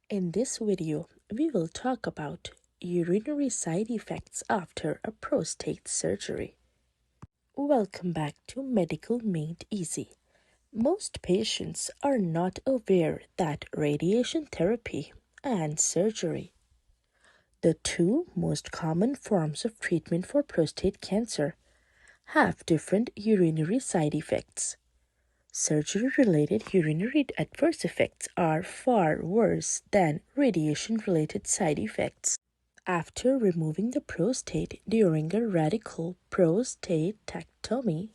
In this video, we will talk about urinary side effects after a prostate surgery. Welcome back to Medical Made Easy. Most patients are not aware that radiation therapy and surgery, the two most common forms of treatment for prostate cancer, have different urinary side effects. Surgery-related urinary adverse effects are far worse than radiation-related side effects. After removing the prostate during a radical prostatectomy,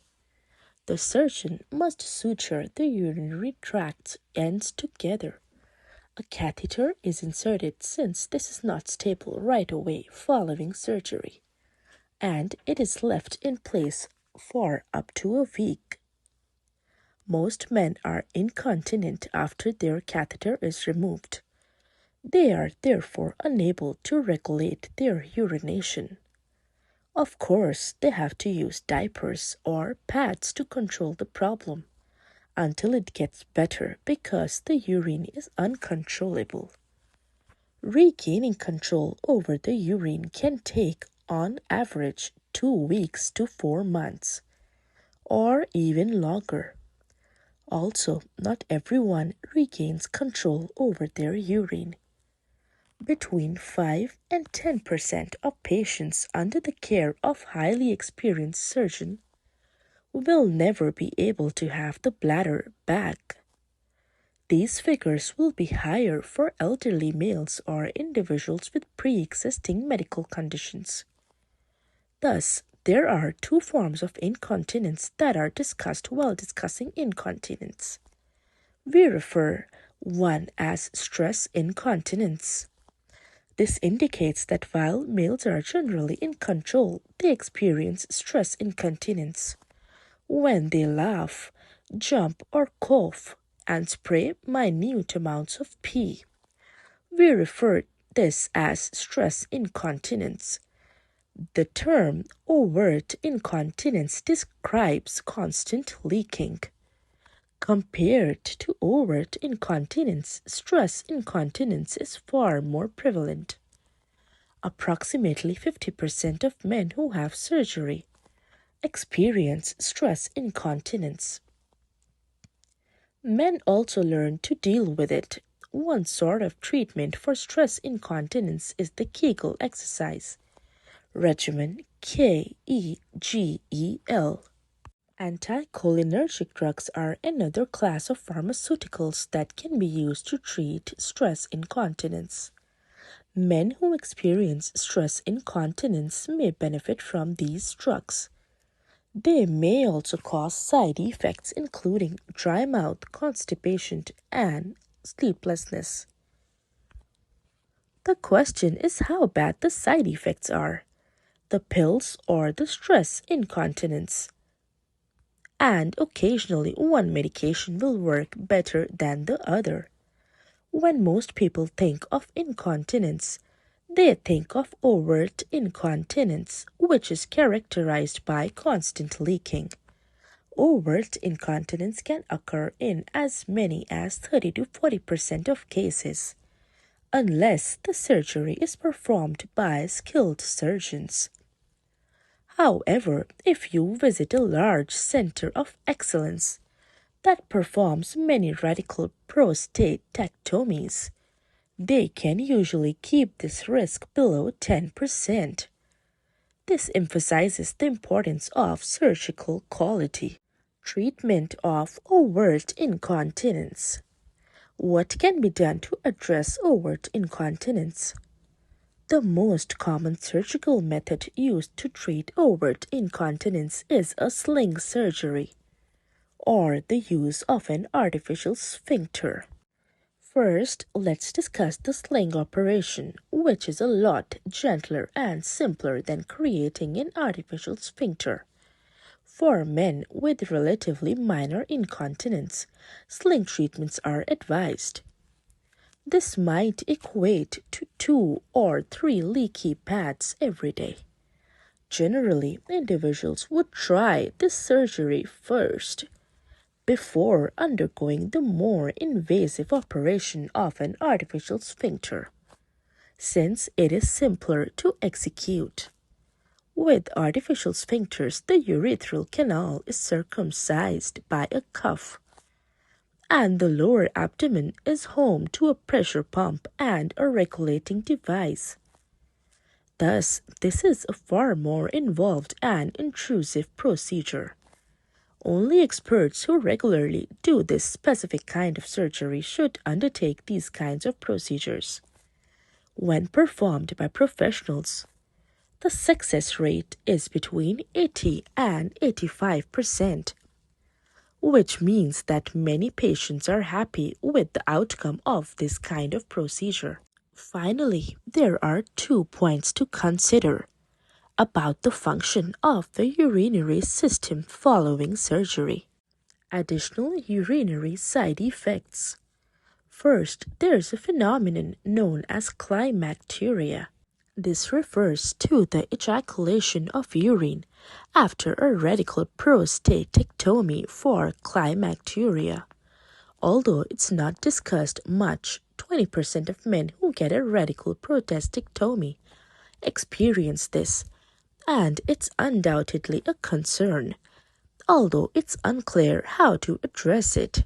the surgeon must suture the urinary tract ends together. A catheter is inserted since this is not stable right away following surgery, and it is left in place for up to a week. Most men are incontinent after their catheter is removed. They are therefore unable to regulate their urination. Of course, they have to use diapers or pads to control the problem until it gets better because the urine is uncontrollable. Regaining control over the urine can take, on average, 2 weeks to 4 months, or even longer. Also, not everyone regains control over their urine. Between 5 and 10% of patients under the care of highly experienced surgeon will never be able to have the bladder back. These figures will be higher for elderly males or individuals with pre-existing medical conditions. Thus, there are two forms of incontinence that are discussed while discussing incontinence. We refer one as stress incontinence. This indicates that while males are generally in control, they experience stress incontinence. When they laugh, jump, or cough and spray minute amounts of pee, we refer this as stress incontinence. The term overt incontinence describes constant leaking. Compared to overt incontinence, stress incontinence is far more prevalent. Approximately 50% of men who have surgery experience stress incontinence. Men also learn to deal with it. One sort of treatment for stress incontinence is the Kegel exercise regimen, KEGEL. Anticholinergic drugs are another class of pharmaceuticals that can be used to treat stress incontinence. Men who experience stress incontinence may benefit from these drugs. They may also cause side effects including dry mouth, constipation, and sleeplessness. The question is how bad the side effects are, the pills or the stress incontinence. And occasionally one medication will work better than the other. When most people think of incontinence, they think of overt incontinence, which is characterized by constant leaking. Overt incontinence can occur in as many as 30 to 40% of cases, unless the surgery is performed by skilled surgeons. However, if you visit a large center of excellence that performs many radical prostatectomies, they can usually keep this risk below 10%. This emphasizes the importance of surgical quality. Treatment of overt incontinence. What can be done to address overt incontinence? The most common surgical method used to treat overt incontinence is a sling surgery, or the use of an artificial sphincter. First, let's discuss the sling operation, which is a lot gentler and simpler than creating an artificial sphincter. For men with relatively minor incontinence, sling treatments are advised. This might equate to 2 or 3 leaky pads every day. Generally, individuals would try this surgery first. before undergoing the more invasive operation of an artificial sphincter, since it is simpler to execute. With artificial sphincters, the urethral canal is circumcised by a cuff, and the lower abdomen is home to a pressure pump and a regulating device. Thus, this is a far more involved and intrusive procedure. Only experts who regularly do this specific kind of surgery should undertake these kinds of procedures. When performed by professionals, the success rate is between 80 and 85%, which means that many patients are happy with the outcome of this kind of procedure. Finally, there are 2 points to consider about the function of the urinary system following surgery. Additional urinary side effects. First, there's a phenomenon known as climacturia. This refers to the ejaculation of urine after a radical prostatectomy for climacturia. Although it's not discussed much, 20% of men who get a radical prostatectomy experience this, and it's undoubtedly a concern, although it's unclear how to address it.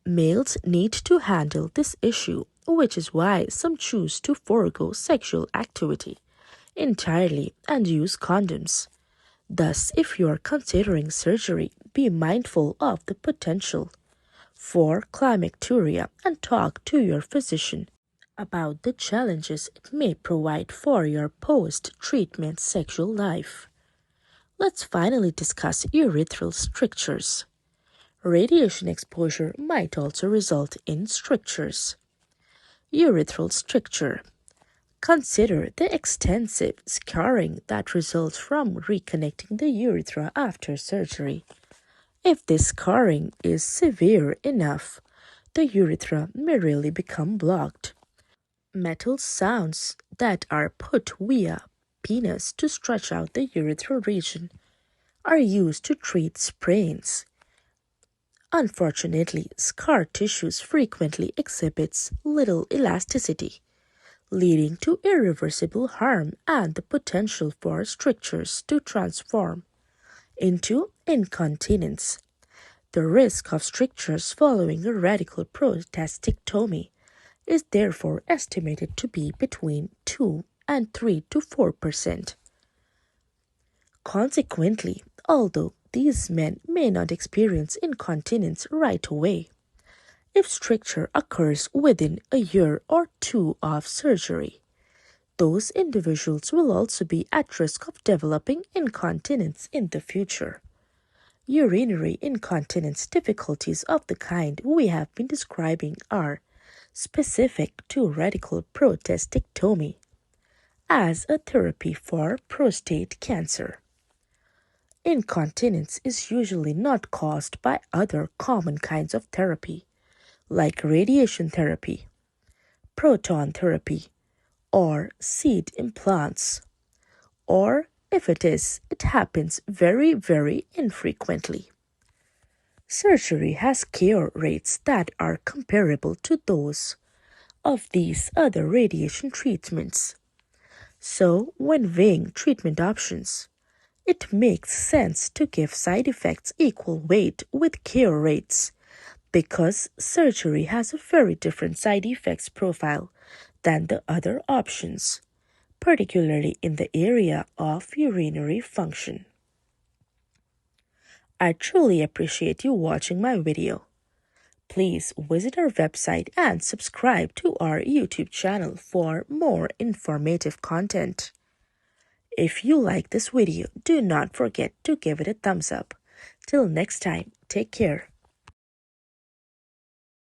Males need to handle this issue, which is why some choose to forego sexual activity entirely and use condoms. Thus, if you are considering surgery, be mindful of the potential for climacturia and talk to your physician about the challenges it may provide for your post-treatment sexual life. Let's finally discuss urethral strictures. Radiation exposure might also result in strictures. Urethral stricture. Consider the extensive scarring that results from reconnecting the urethra after surgery. If this scarring is severe enough, the urethra may really become blocked. Metal sounds that are put via penis to stretch out the urethral region are used to treat sprains. Unfortunately, scar tissues frequently exhibits little elasticity, leading to irreversible harm and the potential for strictures to transform into incontinence. The risk of strictures following a radical prostatectomy is therefore estimated to be between 2 and 3 to 4%. Consequently, although these men may not experience incontinence right away, if stricture occurs within a year or 2 of surgery, those individuals will also be at risk of developing incontinence in the future. Urinary incontinence difficulties of the kind we have been describing are specific to radical prostatectomy as a therapy for prostate cancer. Incontinence is usually not caused by other common kinds of therapy, like radiation therapy, proton therapy, or seed implants. Or if it is, it happens very, very infrequently. Surgery has cure rates that are comparable to those of these other radiation treatments. So, when weighing treatment options, it makes sense to give side effects equal weight with cure rates, because surgery has a very different side effects profile than the other options, particularly in the area of urinary function. I truly appreciate you watching my video. Please visit our website and subscribe to our YouTube channel for more informative content. If you like this video, do not forget to give it a thumbs up. Till next time, take care.